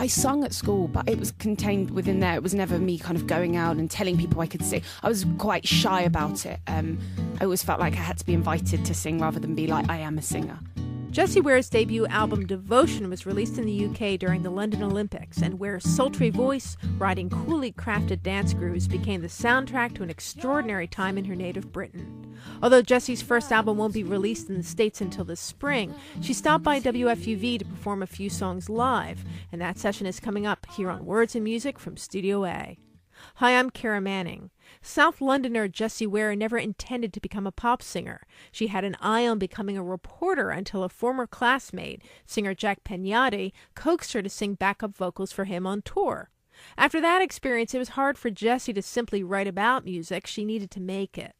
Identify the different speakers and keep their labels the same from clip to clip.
Speaker 1: I sung at school, but it was contained within there. It was never me kind of going out and telling people I could sing. I was quite shy about it. I always felt like I had to be invited to sing rather than be like, I am a singer.
Speaker 2: Jessie Ware's debut album Devotion was released in the UK during the London Olympics, and Ware's sultry voice, riding coolly crafted dance grooves, became the soundtrack to an extraordinary time in her native Britain. Although Jessie's first album won't be released in the States until this spring, she stopped by WFUV to perform a few songs live, and that session is coming up here on Words and Music from Studio A. Hi, I'm Kara Manning. South Londoner Jessie Ware never intended to become a pop singer. She had an eye on becoming a reporter until a former classmate, singer Jack Peñate, coaxed her to sing backup vocals for him on tour. After that experience, it was hard for Jessie to simply write about music. She needed to make it.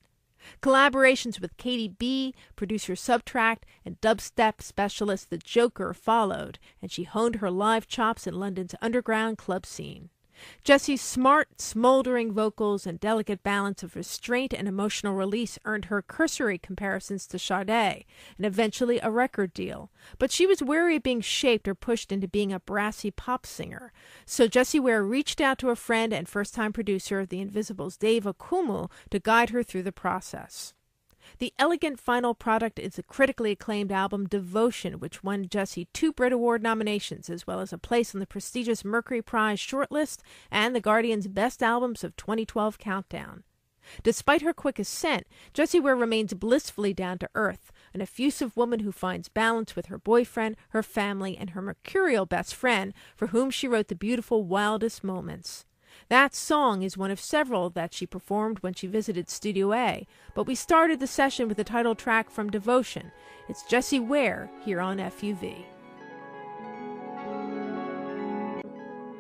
Speaker 2: Collaborations with Katie B, producer Subtract, and dubstep specialist The Joker followed, and she honed her live chops in London's underground club scene. Jessie's smart, smoldering vocals and delicate balance of restraint and emotional release earned her cursory comparisons to Sade, and eventually a record deal. But she was wary of being shaped or pushed into being a brassy pop singer. So Jessie Ware reached out to a friend and first-time producer of The Invisible's Dave Okumu to guide her through the process. The elegant final product is the critically acclaimed album Devotion, which won Jessie 2 Brit Award nominations, as well as a place on the prestigious Mercury Prize shortlist and The Guardian's Best Albums of 2012 countdown. Despite her quick ascent, Jessie Ware remains blissfully down to earth, an effusive woman who finds balance with her boyfriend, her family, and her mercurial best friend, for whom she wrote the beautiful Wildest Moments. That song is one of several that she performed when she visited Studio A, but we started the session with the title track from Devotion. It's Jessie Ware here on FUV.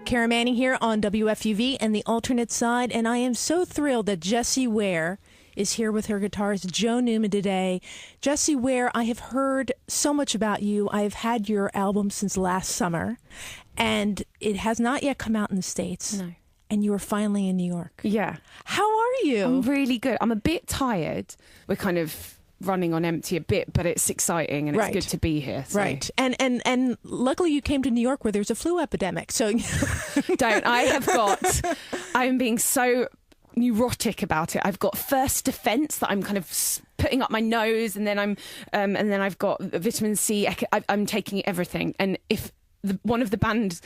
Speaker 2: Kara Manning here on WFUV and the alternate side, and I am so thrilled that Jessie Ware is here with her guitarist Joe Newman today. Jessie Ware, I have heard so much about you. I have had your album since last summer, and it has not yet come out in the States.
Speaker 1: No.
Speaker 2: And you are finally in New York.
Speaker 1: Yeah.
Speaker 2: How are you?
Speaker 1: I'm really good. I'm a bit tired. We're kind of running on empty a bit, but it's exciting and it's good to be here. So.
Speaker 2: Right. And luckily you came to New York where there's a flu epidemic. So I'm being so neurotic about it. I've got first defense that I'm kind of putting up my nose, and then I've got vitamin C. I'm taking everything, and if one of the band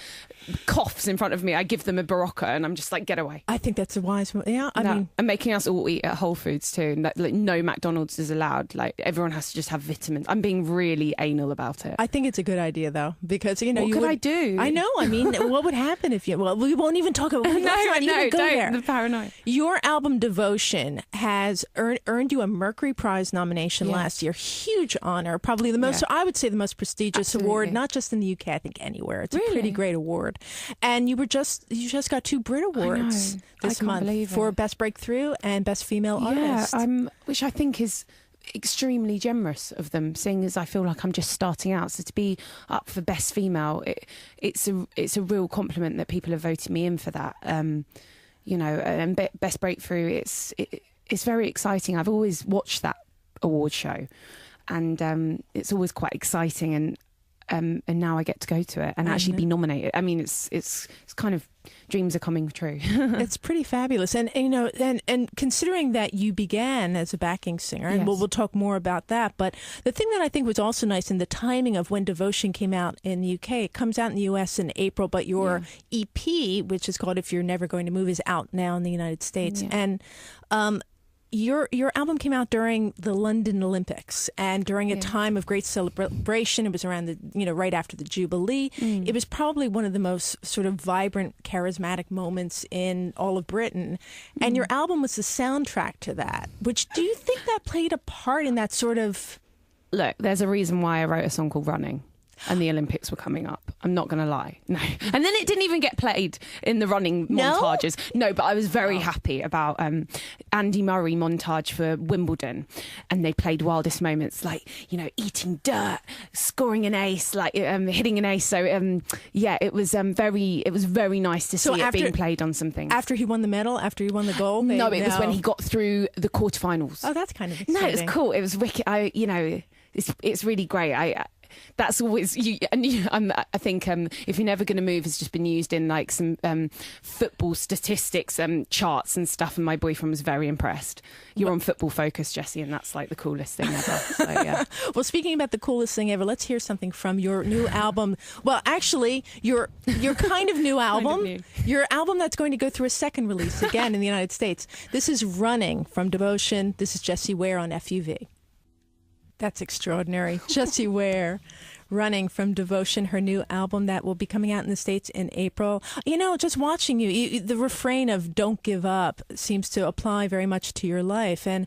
Speaker 2: coughs in front of me, I give them a Barocca, and I'm just like, get away. I think that's a wise one. Yeah, I mean,
Speaker 1: I'm making us all eat at Whole Foods too, and like, no McDonald's is allowed. Like, everyone has to just have vitamins. I'm being really anal about it.
Speaker 2: I think it's a good idea though, because what
Speaker 1: could I do?
Speaker 2: I know. I mean, what would happen if you? Well, we won't even talk about.
Speaker 1: Don't.
Speaker 2: There.
Speaker 1: The paranoia.
Speaker 2: Your album Devotion has earned you a Mercury Prize nomination last year. Huge honor, probably the most. I would say the most prestigious award, not just in the UK. I think anywhere. It's a pretty great award. And you just got 2 Brit Awards this month for Best Breakthrough and Best Female Artist.
Speaker 1: Which I think is extremely generous of them, seeing as I feel like I'm just starting out. So to be up for Best Female, it's a real compliment that people have voted me in for that. And Best Breakthrough, it's very exciting. I've always watched that award show, and it's always quite exciting, and now I get to go to it and actually be nominated. I mean, it's kind of, dreams are coming true.
Speaker 2: It's pretty fabulous, and considering that you began as a backing singer, and we'll talk more about that. But the thing that I think was also nice in the timing of when Devotion came out in the UK, it comes out in the US in April, but your EP, which is called If You're Never Going to Move, is out now in the United States, and Your album came out during the London Olympics and during a time of great celebration. It was around right after the Jubilee. It was probably one of the most sort of vibrant, charismatic moments in all of Britain. And your album was the soundtrack to that. Which, do you think that played a part in that sort of?
Speaker 1: Look, there's a reason why I wrote a song called Running. And the Olympics were coming up. I'm not going to lie. No. And then it didn't even get played in the running montages. No, but I was very happy about Andy Murray montage for Wimbledon. And they played Wildest Moments, like, eating dirt, scoring an ace, like hitting an ace. So, it was very nice to see it being played on something.
Speaker 2: After he won the medal, after he won the gold?
Speaker 1: No, it was when he got through the quarterfinals.
Speaker 2: Oh, that's kind of exciting.
Speaker 1: No, it was cool. It was wicked. It's really great. that's always you. And I think if you're never going to move has just been used in like some football statistics charts and stuff. And my boyfriend was very impressed. You're on Football Focus, Jessie, and that's like the coolest thing ever. So, yeah.
Speaker 2: Well, speaking about the coolest thing ever, let's hear something from your new album. Well, actually, your kind of new album.
Speaker 1: Kind of new.
Speaker 2: Your album that's going to go through a second release again in the United States. This is Running from Devotion. This is Jessie Ware on FUV. That's extraordinary. Jessie Ware, Running from Devotion, her new album that will be coming out in the States in April. You know, just watching you, the refrain of "Don't give up" seems to apply very much to your life. And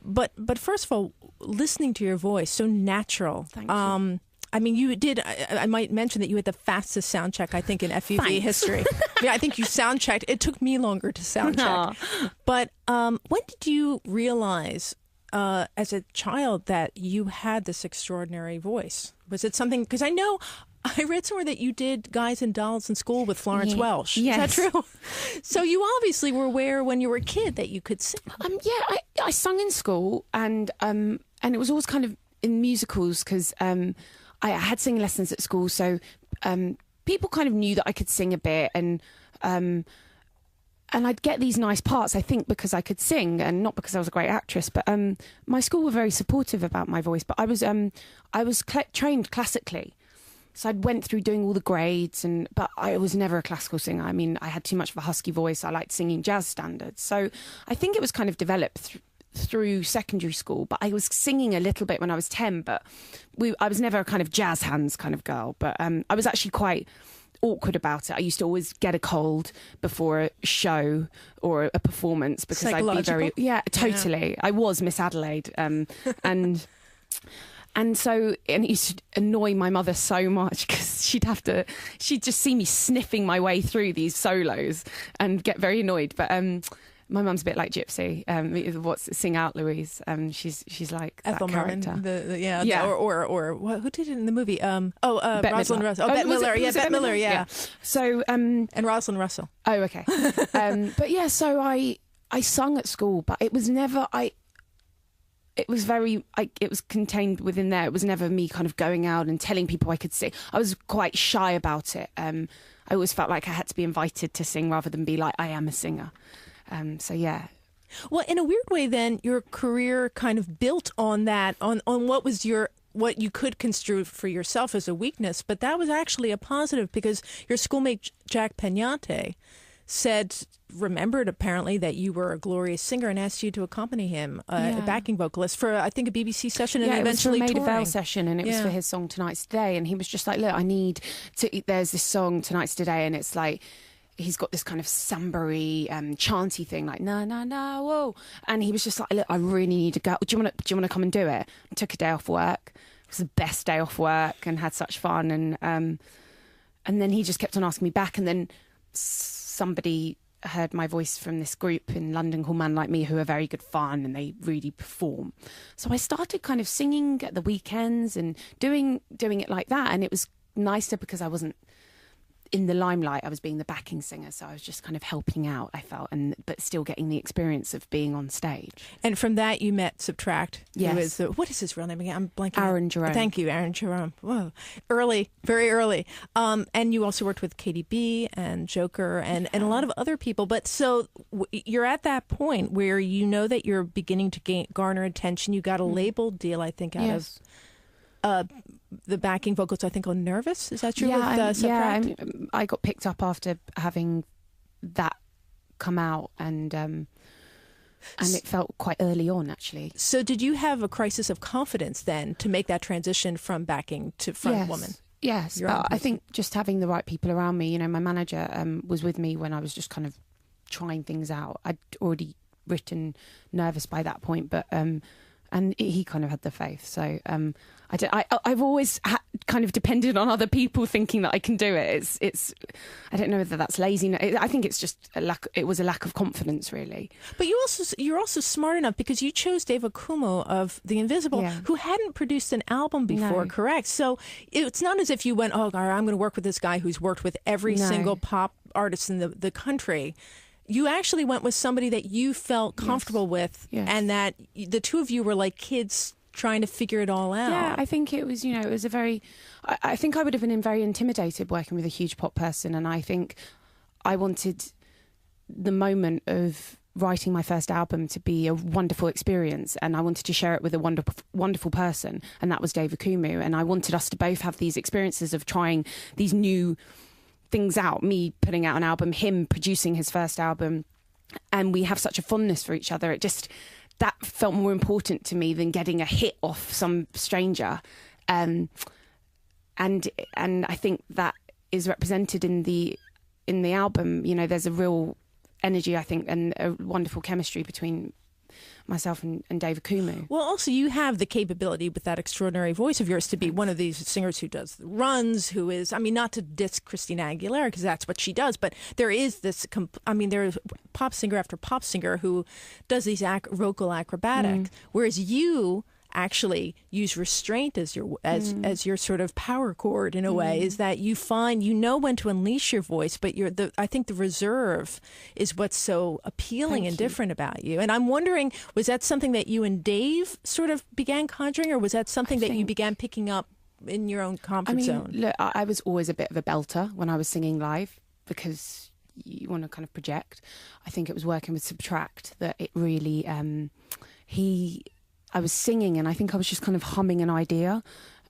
Speaker 2: but first of all, listening to your voice, so natural.
Speaker 1: Thank you.
Speaker 2: I mean, you did. I might mention that you had the fastest sound check, I think, in FUV history. I think you sound checked. It took me longer to sound check. But when did you realize, as a child, that you had this extraordinary voice? Was it something? Because I know I read somewhere that you did Guys and Dolls in school with Florence Welsh.
Speaker 1: Yes.
Speaker 2: Is that true? So you obviously were aware when you were a kid that you could sing.
Speaker 1: Yeah, I sung in school, and it was always kind of in musicals because I had singing lessons at school, so people kind of knew that I could sing a bit, and I'd get these nice parts, I think, because I could sing, and not because I was a great actress. But my school were very supportive about my voice. But I was trained classically, so I went through doing all the grades, but I was never a classical singer. I mean, I had too much of a husky voice. I liked singing jazz standards, so I think it was kind of developed through secondary school. But I was singing a little bit when I was 10, but I was never a kind of jazz hands kind of girl. But I was actually quite awkward about it. I used to always get a cold before a show or a performance because I'd be very totally. I was Miss Adelaide, and so it used to annoy my mother so much because she'd just see me sniffing my way through these solos and get very annoyed. But my mum's a bit like Gypsy. Sing Out, Louise. She's like
Speaker 2: Ethel
Speaker 1: that character.
Speaker 2: Merman, or who did it in the movie? Rosalind Russell. Bette Miller. Bette Miller. Yeah.
Speaker 1: So
Speaker 2: and Rosalind Russell.
Speaker 1: Oh, okay. But yeah, so I sung at school, but it was never It was it was contained within there. It was never me kind of going out and telling people I could sing. I was quite shy about it. I always felt like I had to be invited to sing rather than be like, I am a singer. So yeah.
Speaker 2: Well, in a weird way, then your career kind of built on that, on what you could construe for yourself as a weakness, but that was actually a positive because your schoolmate Jack Peñate remembered apparently that you were a glorious singer and asked you to accompany him, a backing vocalist for I think a BBC session and eventually
Speaker 1: it was for a Maida
Speaker 2: touring.
Speaker 1: Vale session, and it was for his song Tonight's Today, and he was just like, look, there's this song Tonight's Today, and it's like he's got this kind of samba-y, chanty thing, like na na na whoa, and he was just like, look, I really need to go. Do you want to come and do it? I took a day off work. It was the best day off work, and had such fun. And then he just kept on asking me back, and then somebody heard my voice from this group in London called Man Like Me, who are very good fun and they really perform. So I started kind of singing at the weekends and doing it like that, and it was nicer because I wasn't in the limelight. I was being the backing singer, so I was just kind of helping out, I felt, but still getting the experience of being on stage.
Speaker 2: And from that you met Subtract.
Speaker 1: Yes.
Speaker 2: What is his real name again? I'm blanking.
Speaker 1: Aaron Jerome.
Speaker 2: Thank you, Aaron Jerome. Whoa. Early, very early. And you also worked with Katie B and Joker and a lot of other people. But so you're at that point where you know that you're beginning to garner attention. You got a label deal, I think, out of the backing vocals, I think, on Nervous. Is that true?
Speaker 1: I got picked up after having that come out, and it felt quite early on, actually.
Speaker 2: So did you have a crisis of confidence then to make that transition from backing to front woman?
Speaker 1: Yes, but I think just having the right people around me. You know, my manager was with me when I was just kind of trying things out. I'd already written Nervous by that point, but and he kind of had the faith. So I've always kind of depended on other people thinking that I can do it. It's I don't know whether that's laziness. I think it's just it was a lack of confidence, really.
Speaker 2: But you're also smart enough because you chose Dave Okumu of The Invisible, who hadn't produced an album before, correct? So it's not as if you went, oh, I'm going to work with this guy who's worked with every single pop artist in the country. You actually went with somebody that you felt comfortable with, and that the two of you were like kids trying to figure it all out.
Speaker 1: Yeah, I think it was, it was a very... I think I would have been very intimidated working with a huge pop person, and I think I wanted the moment of writing my first album to be a wonderful experience, and I wanted to share it with a wonderful person, and that was Dave Akumu, and I wanted us to both have these experiences of trying these new things out, me putting out an album, him producing his first album, and we have such a fondness for each other. That felt more important to me than getting a hit off some stranger, and I think that is represented in the album. There's a real energy, I think, and a wonderful chemistry between myself and Dave Akumu.
Speaker 2: Well, also you have the capability with that extraordinary voice of yours to be one of these singers who does the runs, who is, not to diss Christina Aguilera because that's what she does, but there is this, there's pop singer after pop singer who does these vocal acrobatics, whereas you actually use restraint as your sort of power chord in a way, is that you find when to unleash your voice, but I think the reserve is what's so appealing and different about you. And I'm wondering, was that something that you and Dave sort of began conjuring, or was that something that you began picking up in your own comfort zone?
Speaker 1: Look, I was always a bit of a belter when I was singing live because you want to kind of project. I think it was working with Subtract that it really I was singing and I think I was just kind of humming an idea,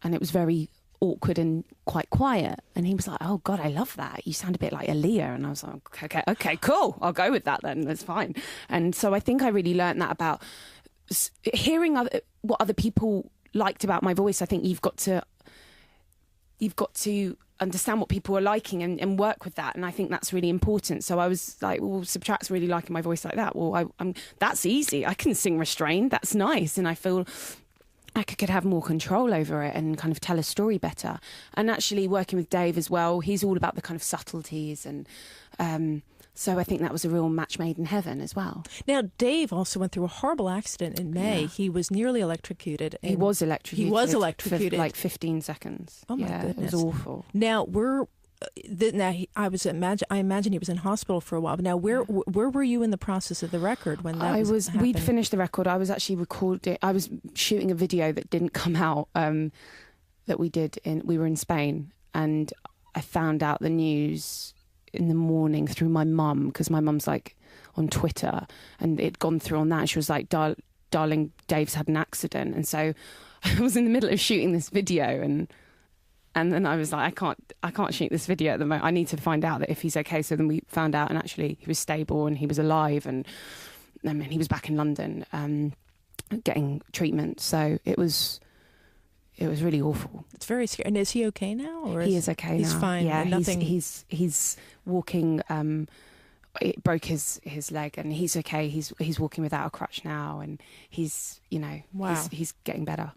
Speaker 1: and it was very awkward and quite quiet. And he was like, "Oh God, I love that. You sound a bit like Aaliyah." And I was like, okay, cool. I'll go with that then. That's fine. And so I think I really learned that about hearing what other people liked about my voice. I think you've got to understand what people are liking and work with that, and I think that's really important. So I was like, well, Subtract's really liking my voice like that. Well, that's easy. I can sing restrained. That's nice, and I feel I could have more control over it and kind of tell a story better. And actually working with Dave as well, he's all about the kind of subtleties, and so I think that was a real match made in heaven as well.
Speaker 2: Now, Dave also went through a horrible accident in May. Yeah. He was nearly electrocuted.
Speaker 1: He was electrocuted for like 15 seconds.
Speaker 2: Oh, my goodness.
Speaker 1: It was awful.
Speaker 2: Now, I imagine he was in hospital for a while. But now, where were you in the process of the record when that was happening?
Speaker 1: We'd finished the record. I was actually recording. I was shooting a video that didn't come out that we did. We were in Spain, and I found out the news in the morning through my mum, because my mum's like on Twitter, and it'd gone through on that. She was like, darling, Dave's had an accident. And so I was in the middle of shooting this video, and then I was like, I can't shoot this video at the moment. I need to find out that if he's okay. So then we found out, and actually he was stable and he was alive, and he was back in London getting treatment. So it was really awful.
Speaker 2: It's very scary. And is he okay now? Or
Speaker 1: he is okay now.
Speaker 2: He's fine.
Speaker 1: Yeah,
Speaker 2: nothing.
Speaker 1: He's walking. It broke his leg, and he's okay. He's walking without a crutch now, and he's
Speaker 2: Wow.
Speaker 1: he's getting better.